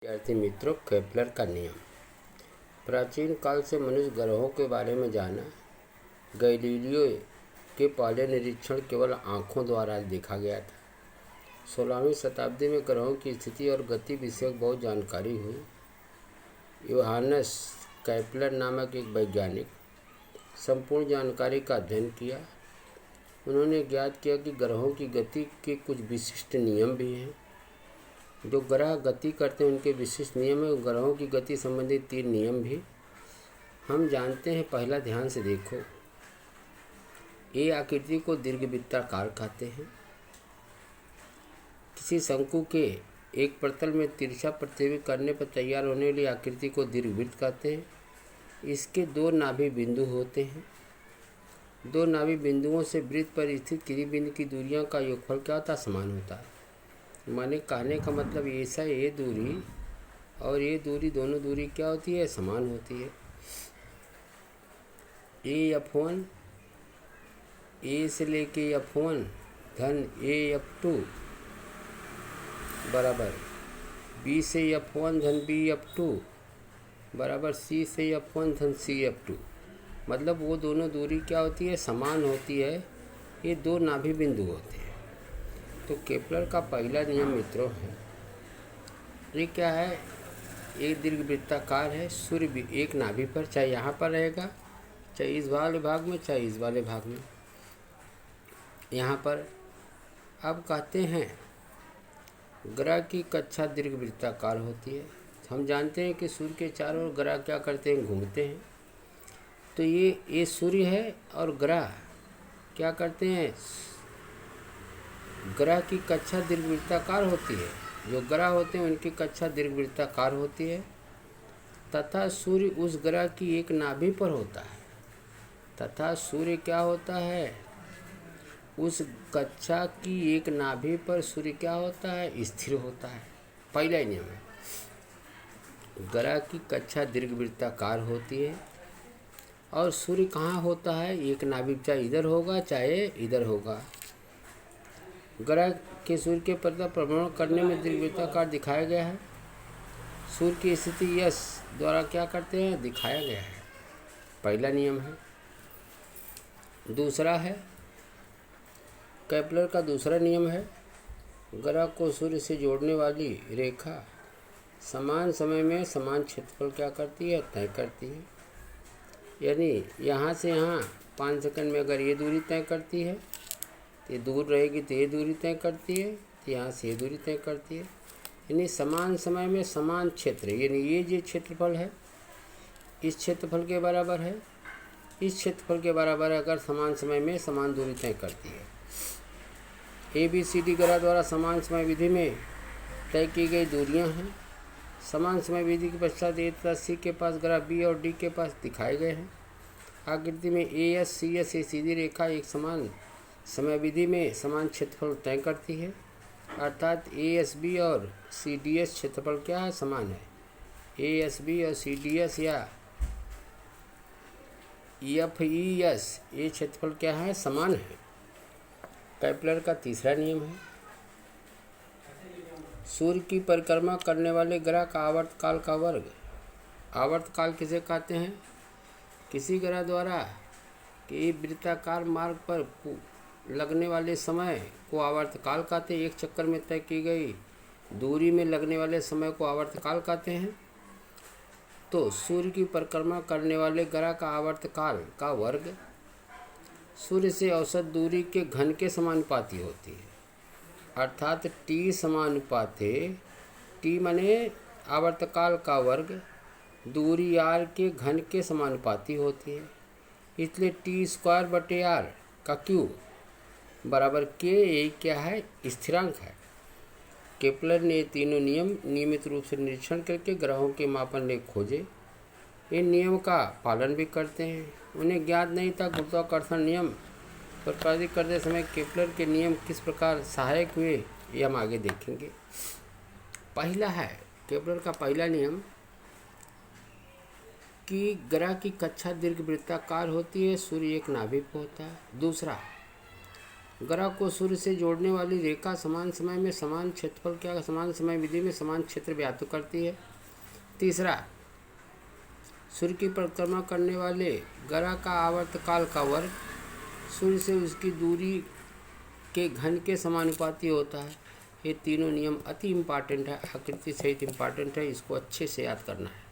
विद्यार्थी मित्रों, केपलर का नियम। प्राचीन काल से मनुष्य ग्रहों के बारे में जाना। गैलीलियो के पहले निरीक्षण केवल आँखों द्वारा देखा गया था। 16वीं शताब्दी में ग्रहों की स्थिति और गति विषयक बहुत जानकारी हुई। योहानस केपलर नामक एक वैज्ञानिक संपूर्ण जानकारी का अध्ययन किया। उन्होंने ज्ञात किया कि ग्रहों की गति के कुछ विशिष्ट नियम भी हैं। जो ग्रह गति करते हैं उनके विशिष्ट नियम है। ग्रहों की गति संबंधी 3 नियम भी हम जानते हैं। पहला, ध्यान से देखो। ए आकृति को दीर्घवृत्ताकार कहते हैं। किसी शंकु के एक प्रतल में तिरछा प्रतिबिंब करने पर तैयार होने वाली आकृति को दीर्घवृत्त कहते हैं। इसके 2 नाभि बिंदु होते हैं। 2 नाभि बिंदुओं से वृत्त पर स्थित किसी बिंदु की दूरियों का योगफल क्या होता है? समान होता है। माने कहने का मतलब ऐसा, ये दूरी और ये दूरी, दोनों दूरी क्या होती है? समान होती है। A/F1 ए से लेके F1 धन A/F2 बराबर B से F1 धन B/F2 बराबर C से F1 धन C/F2। मतलब वो दोनों दूरी क्या होती है? समान होती है। ये 2 नाभि बिंदु होते हैं। तो केपलर का पहला नियम मित्रों है, ये क्या है? एक दीर्घवृत्ताकार है। सूर्य भी एक नाभि पर, चाहे यहाँ पर रहेगा, चाहे इस वाले भाग में, चाहे इस वाले भाग में, यहाँ पर। अब कहते हैं ग्रह की कक्षा दीर्घवृत्ताकार होती है। हम जानते हैं कि सूर्य के चारों ओर ग्रह क्या करते हैं? घूमते हैं। तो ये सूर्य है और ग्रह क्या करते हैं? ग्रह की कक्षा दीर्घवृत्ताकार होती है। जो ग्रह होते हैं उनकी कक्षा दीर्घवृत्ताकार होती है तथा सूर्य उस ग्रह की एक नाभि पर होता है। तथा सूर्य क्या होता है? उस कक्षा की एक नाभि पर सूर्य क्या होता है? स्थिर होता है। पहला नियम है, ग्रह की कक्षा दीर्घवृत्ताकार होती है और सूर्य कहाँ होता है? एक नाभि, चाहे इधर होगा चाहे इधर होगा। ग्रह के सूर्य के प्रति भ्रमण करने में दीर्घवृत्ताकार दिखाया गया है। सूर्य की स्थिति यश द्वारा क्या करते हैं? दिखाया गया है। पहला नियम है। दूसरा है, केपलर का दूसरा नियम है, ग्रह को सूर्य से जोड़ने वाली रेखा समान समय में समान क्षेत्रफल क्या करती है? तय करती है। यानी यहाँ से यहाँ 5 सेकंड में अगर ये दूरी तय करती है, ये दूर रहेगी तो ये दूरी तय करती है, तो यहाँ से ये दूरी तय करती है। यानी समान समय में समान क्षेत्र, यानी ये जो क्षेत्रफल है इस क्षेत्रफल के बराबर है, इस क्षेत्रफल के बराबर अगर समान समय में समान दूरी तय करती है। ABCD ग्रह द्वारा समान समय विधि में तय की गई दूरियां हैं। समान समय विधि के पश्चात A तथा C के पास ग्रह B और D के पास दिखाए गए हैं। आकृति में AS CS ये सीधी रेखा एक समान समय विधि में समान क्षेत्रफल तय करती है। अर्थात ASB और CDS क्षेत्रफल क्या है? समान है। ASB और CDS या FES ये क्षेत्रफल क्या है? समान है। केपलर का तीसरा नियम है, सूर्य की परिक्रमा करने वाले ग्रह का आवर्तकाल का वर्ग। आवर्तकाल किसे कहते हैं? किसी ग्रह द्वारा कि वृत्ताकार मार्ग पर लगने वाले समय को आवर्तकाल कहते हैं। एक चक्कर में तय की गई दूरी में लगने वाले समय को आवर्तकाल कहते हैं। तो सूर्य की परिक्रमा करने वाले ग्रह का आवर्तकाल का वर्ग सूर्य से औसत दूरी के घन के समानुपाती होती है। अर्थात T समानुपाते, T माने आवर्तकाल का वर्ग दूरी R के घन के समानुपाती होती है। इसलिए T²/R का क्यूब बराबर K। ये क्या है? स्थिरांक है। केपलर ने तीनों नियम नियमित रूप से निरीक्षण करके ग्रहों के मापन लेख खोजे। इन नियम का पालन भी करते हैं। उन्हें ज्ञात नहीं था गुरुत्वाकर्षण नियम पर कार्य करते समय केपलर के नियम किस प्रकार सहायक हुए, ये हम आगे देखेंगे। पहला है केपलर का पहला नियम कि ग्रह की कक्षा दीर्घवृत्ताकार होती है, सूर्य एक नाभि पर होता है। दूसरा, ग्रह को सूर्य से जोड़ने वाली रेखा समान समय में समान क्षेत्रफल क्या समान समय विधि में समान क्षेत्र व्याप्त करती है। तीसरा, सूर्य की परिक्रमा करने वाले ग्रह का आवर्तकाल का वर्ग सूर्य से उसकी दूरी के घन के समानुपाती होता है। ये तीनों नियम अति इम्पॉर्टेंट है, आकृति सहित इम्पॉर्टेंट है, इसको अच्छे से याद करना है।